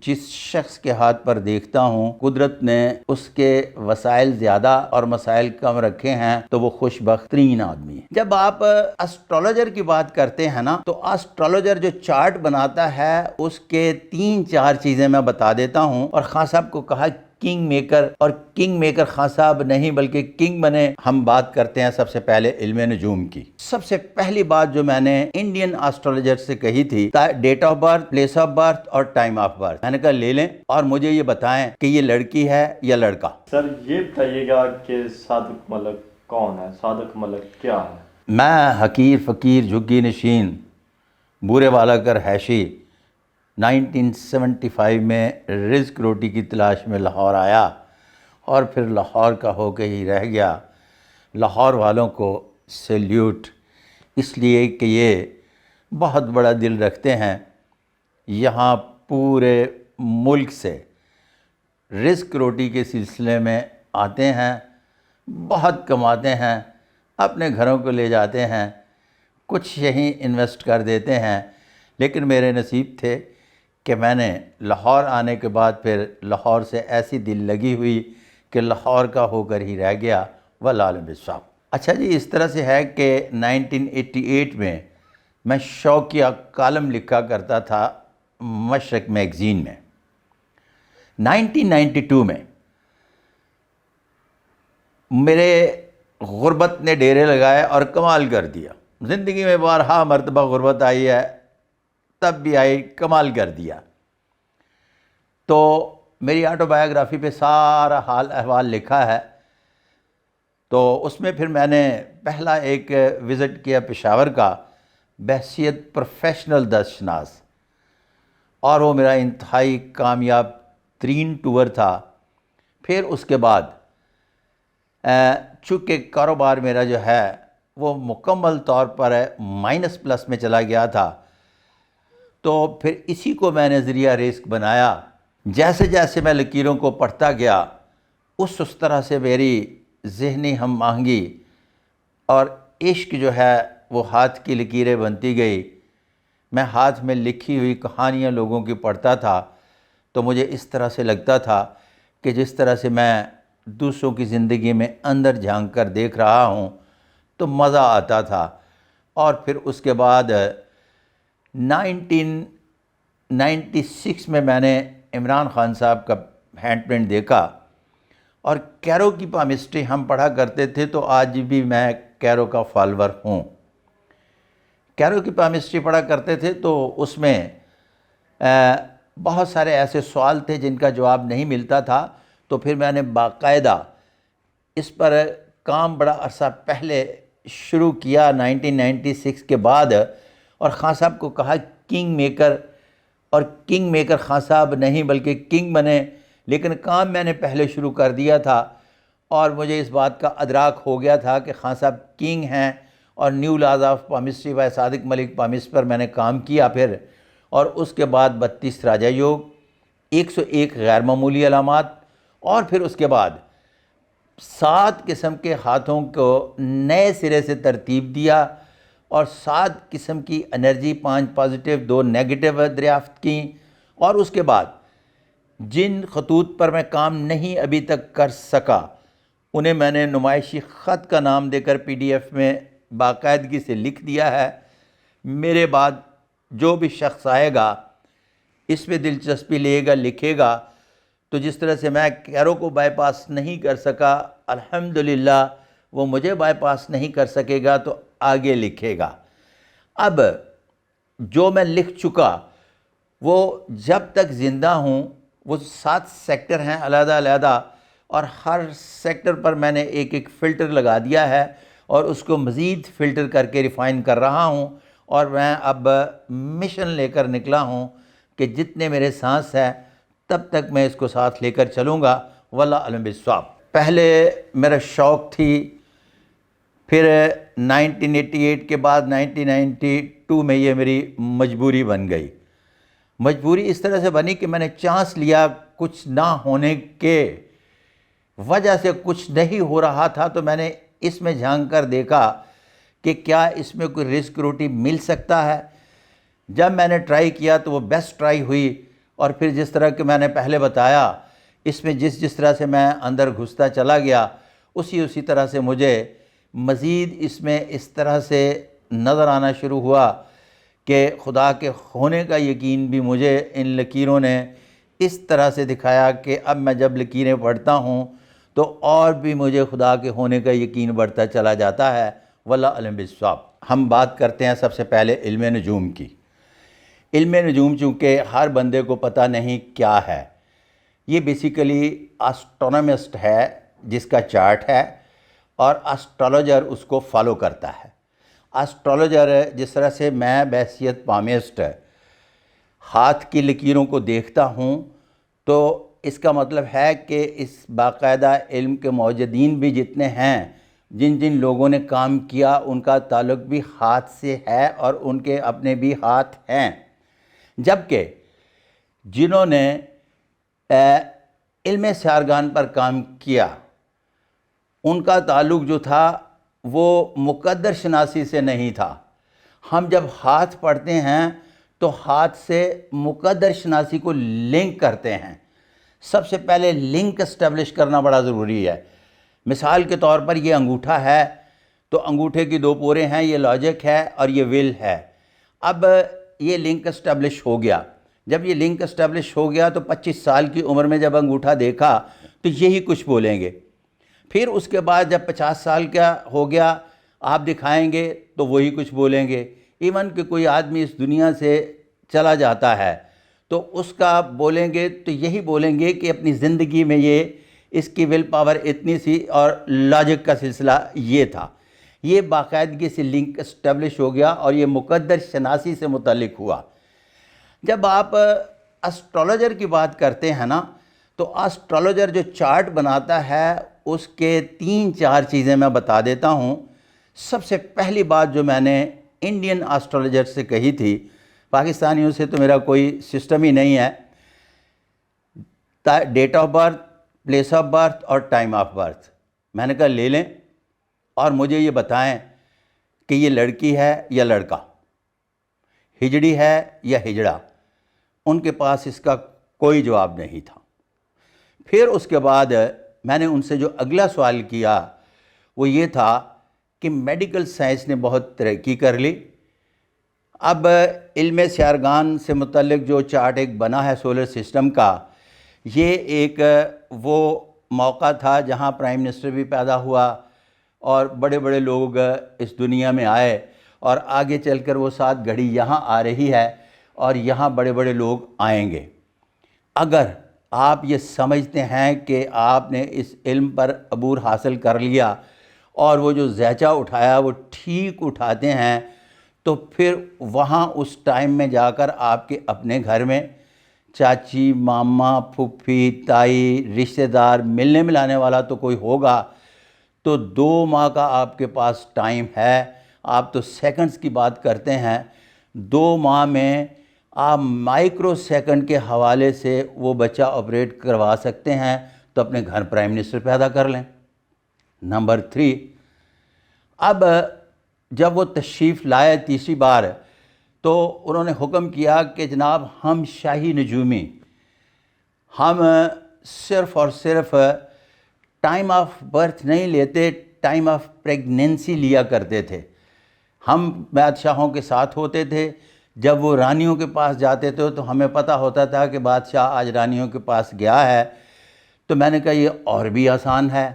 جس شخص کے ہاتھ پر دیکھتا ہوں قدرت نے اس کے وسائل زیادہ اور مسائل کم رکھے ہیں تو وہ خوش بخت ترین آدمی ہے۔ جب آپ اسٹرالوجر کی بات کرتے ہیں نا تو اسٹرالوجر جو چارٹ بناتا ہے اس کے 3-4 چیزیں میں بتا دیتا ہوں، اور خان صاحب کو کہا کنگ میکر، اور کنگ میکر خان صاحب نہیں بلکہ کنگ بنے۔ ہم بات کرتے ہیں سب سے پہلے علم نجوم کی۔ سب سے پہلی بات جو میں نے انڈین اسٹرالوجر سے کہی تھی، date of birth, place of birth اور ٹائم آف برتھ، میں نے کہا لے لیں اور مجھے یہ بتائیں کہ یہ لڑکی ہے یا لڑکا۔ سر یہ بتائیے گا کہ صادق ملک کون ہے؟ صادق ملک کیا ہے؟ میں حقیر فقیر جھگی نشین بورے والا کر حیشی 1975 میں رزق روٹی کی تلاش میں لاہور آیا اور پھر لاہور کا ہو کے ہی رہ گیا۔ لاہور والوں کو سیلیوٹ، اس لیے کہ یہ بہت بڑا دل رکھتے ہیں۔ یہاں پورے ملک سے رزق روٹی کے سلسلے میں آتے ہیں، بہت کماتے ہیں، اپنے گھروں کو لے جاتے ہیں، کچھ یہیں انویسٹ کر دیتے ہیں۔ لیکن میرے نصیب تھے کہ میں نے لاہور آنے کے بعد پھر لاہور سے ایسی دل لگی ہوئی کہ لاہور کا ہو کر ہی رہ گیا، والعالم بالصواب۔ اچھا جی، اس طرح سے ہے کہ 1988 میں شوقیہ کالم لکھا کرتا تھا مشرق میگزین میں۔ 1992 میں میرے غربت نے ڈیرے لگائے اور کمال کر دیا۔ زندگی میں بارہا مرتبہ غربت آئی ہے، تب بھی آئی، کمال کر دیا۔ تو میری آٹو بایوگرافی پہ سارا حال احوال لکھا ہے۔ تو اس میں پھر میں نے پہلا ایک وزٹ کیا پشاور کا بحیثیت پروفیشنل دست شناس، اور وہ میرا انتہائی کامیاب ترین ٹور تھا۔ پھر اس کے بعد چونکہ کاروبار میرا جو ہے وہ مکمل طور پر مائنس پلس میں چلا گیا تھا، تو پھر اسی کو میں نے ذریعہ رزق بنایا۔ جیسے جیسے میں لکیروں کو پڑھتا گیا اس طرح سے میری ذہنی ہم آہنگی اور عشق جو ہے وہ ہاتھ کی لکیریں بنتی گئی۔ میں ہاتھ میں لکھی ہوئی کہانیاں لوگوں کی پڑھتا تھا تو مجھے اس طرح سے لگتا تھا کہ جس طرح سے میں دوسروں کی زندگی میں اندر جھانک کر دیکھ رہا ہوں تو مزہ آتا تھا۔ اور پھر اس کے بعد 1996 میں نے عمران خان صاحب کا ہینڈ پرنٹ دیکھا، اور کیرو کی پامسٹری ہم پڑھا کرتے تھے، تو آج بھی میں کیرو کا فالوور ہوں۔ کیرو کی پامسٹری پڑھا کرتے تھے تو اس میں بہت سارے ایسے سوال تھے جن کا جواب نہیں ملتا تھا، تو پھر میں نے باقاعدہ اس پر کام بڑا عرصہ پہلے شروع کیا 1996 کے بعد، اور خان صاحب کو کہا کنگ میکر، اور کنگ میکر خان صاحب نہیں بلکہ کنگ بنے۔ لیکن کام میں نے پہلے شروع کر دیا تھا، اور مجھے اس بات کا ادراک ہو گیا تھا کہ خان صاحب کنگ ہیں، اور new laws of palmistry by Sadiq Malik palms پر میں نے کام کیا پھر، اور اس کے بعد 32 راجہ یوگ، 101 غیر معمولی علامات، اور پھر اس کے بعد 7 قسم کے ہاتھوں کو نئے سرے سے ترتیب دیا، اور 7 قسم کی انرجی، 5 پازیٹیو 2 نیگیٹو دریافت کی۔ اور اس کے بعد جن خطوط پر میں کام نہیں ابھی تک کر سکا انہیں میں نے نمائشی خط کا نام دے کر PDF میں باقاعدگی سے لکھ دیا ہے۔ میرے بعد جو بھی شخص آئے گا اس میں دلچسپی لے گا، لکھے گا، تو جس طرح سے میں کیرو کو بائی پاس نہیں کر سکا، الحمدللہ وہ مجھے بائی پاس نہیں کر سکے گا تو آگے لکھے گا۔ اب جو میں لکھ چکا وہ جب تک زندہ ہوں، وہ 7 سیکٹر ہیں علیحدہ علیحدہ، اور ہر سیکٹر پر میں نے ایک ایک فلٹر لگا دیا ہے، اور اس کو مزید فلٹر کر کے ریفائن کر رہا ہوں۔ اور میں اب مشن لے کر نکلا ہوں کہ جتنے میرے سانس ہیں تب تک میں اس کو ساتھ لے کر چلوں گا، واللہ علم بالصواب۔ پہلے میرا شوق تھی، پھر 1988 کے بعد 1992 میں یہ میری مجبوری بن گئی۔ مجبوری اس طرح سے بنی کہ میں نے چانس لیا، کچھ نہ ہونے کے وجہ سے کچھ نہیں ہو رہا تھا، تو میں نے اس میں جھانک کر دیکھا کہ کیا اس میں کوئی رزق روٹی مل سکتا ہے۔ جب میں نے ٹرائی کیا تو وہ بیسٹ ٹرائی ہوئی، اور پھر جس طرح کہ میں نے پہلے بتایا اس میں جس طرح سے میں اندر گھستا چلا گیا اسی طرح سے مجھے مزید اس میں اس طرح سے نظر آنا شروع ہوا کہ خدا کے ہونے کا یقین بھی مجھے ان لکیروں نے اس طرح سے دکھایا کہ اب میں جب لکیریں پڑھتا ہوں تو اور بھی مجھے خدا کے ہونے کا یقین بڑھتا چلا جاتا ہے۔ واللہ علم بالصواب۔ ہم بات کرتے ہیں سب سے پہلے علم نجوم کی۔ علم نجوم چونکہ ہر بندے کو پتہ نہیں کیا ہے، یہ بیسیکلی اسٹرونامسٹ ہے جس کا چارٹ ہے اور اسٹرالوجر اس کو فالو کرتا ہے۔ اسٹرالوجر جس طرح سے میں بحیثیت پامسٹ ہاتھ کی لکیروں کو دیکھتا ہوں تو اس کا مطلب ہے کہ اس باقاعدہ علم کے موجودین بھی جتنے ہیں جن لوگوں نے کام کیا ان کا تعلق بھی ہاتھ سے ہے اور ان کے اپنے بھی ہاتھ ہیں، جبکہ جنہوں نے علم سیارگان پر کام کیا ان کا تعلق جو تھا وہ مقدر شناسی سے نہیں تھا۔ ہم جب ہاتھ پڑھتے ہیں تو ہاتھ سے مقدر شناسی کو لنک کرتے ہیں۔ سب سے پہلے لنک اسٹیبلش کرنا بڑا ضروری ہے۔ مثال کے طور پر یہ انگوٹھا ہے تو انگوٹھے کی دو پورے ہیں، یہ لاجک ہے اور یہ ول ہے۔ اب یہ لنک اسٹیبلش ہو گیا۔ جب یہ لنک اسٹیبلش ہو گیا تو 25 سال کی عمر میں جب انگوٹھا دیکھا تو یہی کچھ بولیں گے۔ پھر اس کے بعد جب 50 سال کا ہو گیا آپ دکھائیں گے تو وہی کچھ بولیں گے۔ ایون کہ کوئی آدمی اس دنیا سے چلا جاتا ہے تو اس کا بولیں گے تو یہی بولیں گے کہ اپنی زندگی میں یہ اس کی ول پاور اتنی سی اور لاجک کا سلسلہ یہ تھا۔ یہ باقاعدگی سے لنک اسٹیبلش ہو گیا اور یہ مقدر شناسی سے متعلق ہوا۔ جب آپ اسٹرالوجر کی بات کرتے ہیں نا تو اسٹرالوجر جو چارٹ بناتا ہے اس کے 3-4 چیزیں میں بتا دیتا ہوں۔ سب سے پہلی بات جو میں نے انڈین اسٹرالوجر سے کہی تھی، پاکستانیوں سے تو میرا کوئی سسٹم ہی نہیں ہے، date of birth, place of birth اور ٹائم آف برتھ میں نے کہا لے لیں اور مجھے یہ بتائیں کہ یہ لڑکی ہے یا لڑکا، ہجڑی ہے یا ہجڑا۔ ان کے پاس اس کا کوئی جواب نہیں تھا۔ پھر اس کے بعد میں نے ان سے جو اگلا سوال کیا وہ یہ تھا کہ میڈیکل سائنس نے بہت ترقی کر لی، اب علم سیارگان سے متعلق جو چارٹ ایک بنا ہے سولر سسٹم کا، یہ ایک وہ موقع تھا جہاں پرائم منسٹر بھی پیدا ہوا اور بڑے بڑے لوگ اس دنیا میں آئے اور آگے چل کر وہ ساتھ گھڑی یہاں آ رہی ہے اور یہاں بڑے بڑے لوگ آئیں گے۔ اگر آپ یہ سمجھتے ہیں کہ آپ نے اس علم پر عبور حاصل کر لیا اور وہ جو زیچہ اٹھایا وہ ٹھیک اٹھاتے ہیں تو پھر وہاں اس ٹائم میں جا کر آپ کے اپنے گھر میں چاچی، ماما، پھوپھی، تائی، رشتہ دار ملنے ملانے والا تو کوئی ہوگا، تو 2 ماہ کا آپ کے پاس ٹائم ہے۔ آپ تو سیکنڈز کی بات کرتے ہیں، 2 ماہ میں آپ مائکرو سیکنڈ کے حوالے سے وہ بچہ آپریٹ کروا سکتے ہیں، تو اپنے گھر پرائم منسٹر پیدا کر لیں۔ نمبر 3، اب جب وہ تشریف لائے تیسری بار تو انہوں نے حکم کیا کہ جناب ہم شاہی نجومی، ہم صرف اور صرف ٹائم آف برتھ نہیں لیتے، ٹائم آف پریگنینسی لیا کرتے تھے۔ ہم بادشاہوں کے ساتھ ہوتے تھے، جب وہ رانیوں کے پاس جاتے تھے تو ہمیں پتہ ہوتا تھا کہ بادشاہ آج رانیوں کے پاس گیا ہے۔ تو میں نے کہا یہ اور بھی آسان ہے،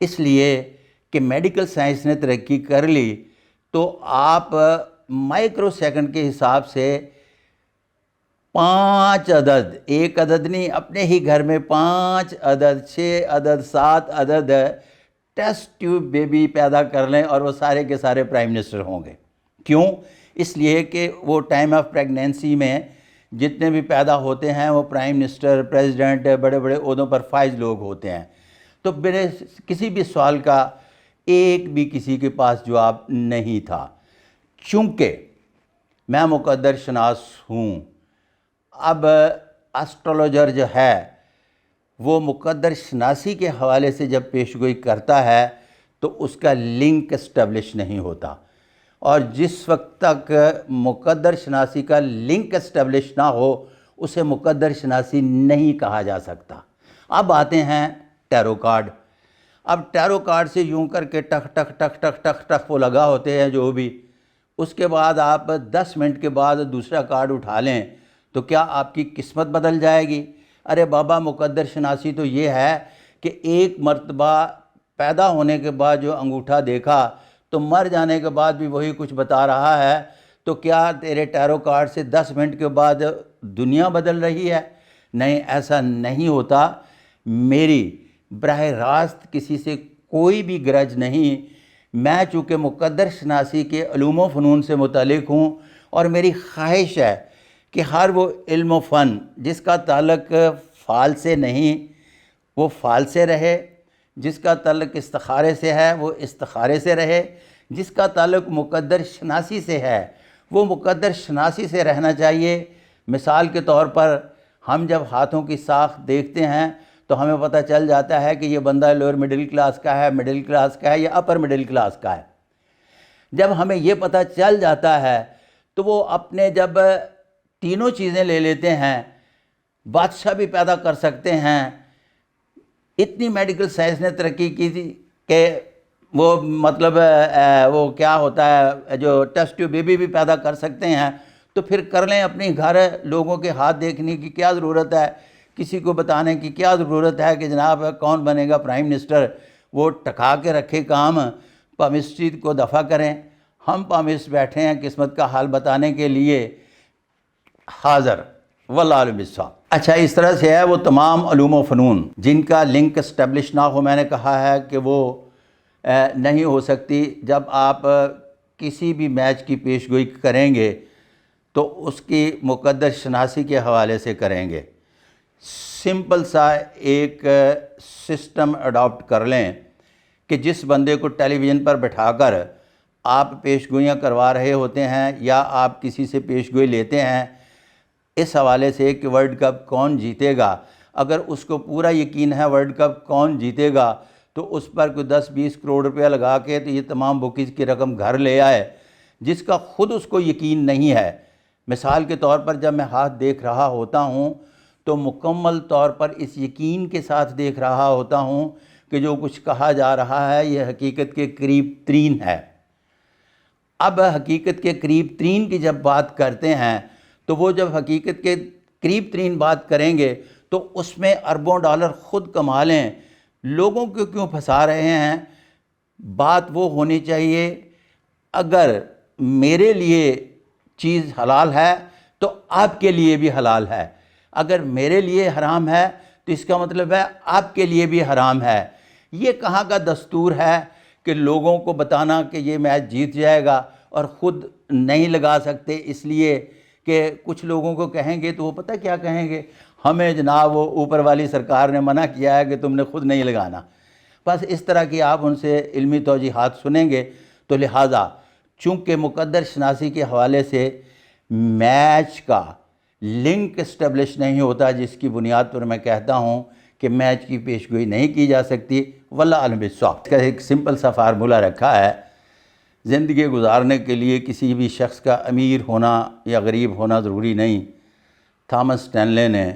اس لیے کہ میڈیکل سائنس نے ترقی کر لی تو آپ مائکرو سیکنڈ کے حساب سے 5 عدد، ایک عدد نہیں، اپنے ہی گھر میں 5 عدد، 6 عدد، 7 عدد ٹیسٹ ٹیوب بیبی پیدا کر لیں اور وہ سارے کے سارے پرائم منسٹر ہوں گے۔ کیوں؟ اس لیے کہ وہ ٹائم آف پریگنینسی میں جتنے بھی پیدا ہوتے ہیں وہ پرائم منسٹر، پریزیڈنٹ، بڑے بڑے عہدوں پر فائز لوگ ہوتے ہیں۔ تو میرے کسی بھی سوال کا ایک بھی کسی کے پاس جواب نہیں تھا، چونکہ میں مقدر شناس ہوں۔ اب اسٹرالوجر جو ہے وہ مقدر شناسی کے حوالے سے جب پیشگوئی کرتا ہے تو اس کا لنک اسٹیبلش نہیں ہوتا، اور جس وقت تک مقدر شناسی کا لنک اسٹیبلش نہ ہو اسے مقدر شناسی نہیں کہا جا سکتا۔ اب آتے ہیں ٹیرو کارڈ۔ اب ٹیرو کارڈ سے یوں کر کے ٹک ٹک ٹک ٹک ٹک ٹک وہ لگا ہوتے ہیں جو بھی، اس کے بعد آپ 10 منٹ کے بعد دوسرا کارڈ اٹھا لیں تو کیا آپ کی قسمت بدل جائے گی؟ ارے بابا، مقدر شناسی تو یہ ہے کہ ایک مرتبہ پیدا ہونے کے بعد جو انگوٹھا دیکھا تو مر جانے کے بعد بھی وہی کچھ بتا رہا ہے، تو کیا تیرے ٹیرو کارڈ سے 10 منٹ کے بعد دنیا بدل رہی ہے؟ نہیں، ایسا نہیں ہوتا۔ میری براہ راست کسی سے کوئی بھی گرج نہیں، میں چونکہ مقدر شناسی کے علوم و فنون سے متعلق ہوں، اور میری خواہش ہے کہ ہر وہ علم و فن جس کا تعلق فال سے نہیں وہ فال سے رہے، جس کا تعلق استخارے سے ہے وہ استخارے سے رہے، جس کا تعلق مقدر شناسی سے ہے وہ مقدر شناسی سے رہنا چاہیے۔ مثال کے طور پر ہم جب ہاتھوں کی ساخت دیکھتے ہیں تو ہمیں پتہ چل جاتا ہے کہ یہ بندہ لوئر مڈل کلاس کا ہے، مڈل کلاس کا ہے یا اپر مڈل کلاس کا ہے۔ جب ہمیں یہ پتہ چل جاتا ہے تو وہ اپنے جب تینوں چیزیں لے لیتے ہیں، بادشاہ بھی پیدا کر سکتے ہیں۔ اتنی میڈیکل سائنس نے ترقی کی تھی کہ وہ مطلب وہ کیا ہوتا ہے جو ٹیسٹ ٹیوب بیبی بھی پیدا کر سکتے ہیں، تو پھر کر لیں اپنی گھر۔ لوگوں کے ہاتھ دیکھنے کی کیا ضرورت ہے، کسی کو بتانے کی کیا ضرورت ہے کہ جناب کون بنے گا پرائم منسٹر؟ وہ ٹکا کے رکھے کام، پامسٹری کو دفع کریں۔ ہم پامسٹ بیٹھے ہیں قسمت کا حال بتانے کے لیے حاضر، واللہ عالم بالصواب۔ اچھا، اس طرح سے ہے وہ تمام علوم و فنون جن کا لنک اسٹیبلش نہ ہو، میں نے کہا ہے کہ وہ نہیں ہو سکتی۔ جب آپ کسی بھی میچ کی پیش گوئی کریں گے تو اس کی مقدر شناسی کے حوالے سے کریں گے۔ سمپل سا ایک سسٹم اڈاپٹ کر لیں کہ جس بندے کو ٹیلی ویژن پر بٹھا کر آپ پیش گوئیاں کروا رہے ہوتے ہیں یا آپ کسی سے پیش گوئی لیتے ہیں اس حوالے سے کہ ورلڈ کپ کون جیتے گا، اگر اس کو پورا یقین ہے ورلڈ کپ کون جیتے گا تو اس پر کوئی 10-20 کروڑ روپیہ لگا کے تو یہ تمام بکیز کی رقم گھر لے آئے، جس کا خود اس کو یقین نہیں ہے۔ مثال کے طور پر جب میں ہاتھ دیکھ رہا ہوتا ہوں تو مکمل طور پر اس یقین کے ساتھ دیکھ رہا ہوتا ہوں کہ جو کچھ کہا جا رہا ہے یہ حقیقت کے قریب ترین ہے۔ اب حقیقت کے قریب ترین کی جب بات کرتے ہیں تو وہ جب حقیقت کے قریب ترین بات کریں گے تو اس میں اربوں ڈالر خود کما لیں۔ لوگوں کو کیوں پھنسا رہے ہیں؟ بات وہ ہونی چاہیے اگر میرے لیے چیز حلال ہے تو آپ کے لیے بھی حلال ہے، اگر میرے لیے حرام ہے تو اس کا مطلب ہے آپ کے لیے بھی حرام ہے۔ یہ کہاں کا دستور ہے کہ لوگوں کو بتانا کہ یہ میچ جیت جائے گا اور خود نہیں لگا سکتے اس لیے کہ کچھ لوگوں کو کہیں گے تو وہ پتہ کیا کہیں گے، ہمیں جناب وہ اوپر والی سرکار نے منع کیا ہے کہ تم نے خود نہیں لگانا۔ بس اس طرح کی آپ ان سے علمی توضیحات سنیں گے۔ تو لہٰذا چونکہ مقدر شناسی کے حوالے سے میچ کا لنک اسٹیبلش نہیں ہوتا، جس کی بنیاد پر میں کہتا ہوں کہ میچ کی پیش گوئی نہیں کی جا سکتی، واللہ عالم بالصواب۔ اس کا ایک سمپل سا فارمولہ رکھا ہے، زندگی گزارنے کے لیے کسی بھی شخص کا امیر ہونا یا غریب ہونا ضروری نہیں۔ تھامس اسٹینلے نے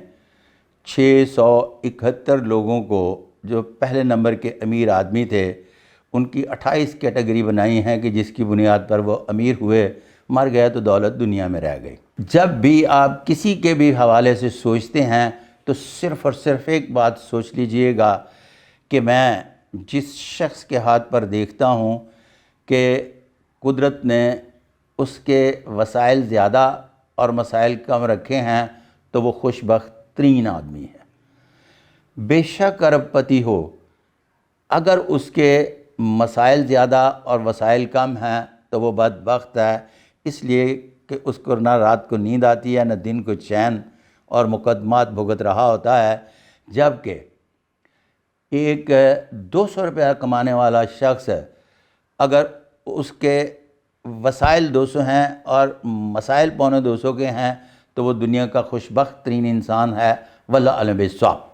671 لوگوں کو جو پہلے نمبر کے امیر آدمی تھے ان کی 28 کیٹیگری بنائی ہیں کہ جس کی بنیاد پر وہ امیر ہوئے، مر گئے تو دولت دنیا میں رہ گئی۔ جب بھی آپ کسی کے بھی حوالے سے سوچتے ہیں تو صرف اور صرف ایک بات سوچ لیجئے گا کہ میں جس شخص کے ہاتھ پر دیکھتا ہوں کہ قدرت نے اس کے وسائل زیادہ اور مسائل کم رکھے ہیں تو وہ خوش بخت ترین آدمی ہے۔ بے شک ارب پتی ہو، اگر اس کے مسائل زیادہ اور وسائل کم ہیں تو وہ بدبخت ہے، اس لیے کہ اس کو نہ رات کو نیند آتی ہے نہ دن کو چین، اور مقدمات بھگت رہا ہوتا ہے۔ جبکہ ایک 200 روپیہ کمانے والا شخص اگر اس کے وسائل 200 ہیں اور مسائل 250 کے ہیں تو وہ دنیا کا خوش بخت ترین انسان ہے، واللہ اعلم بالصواب۔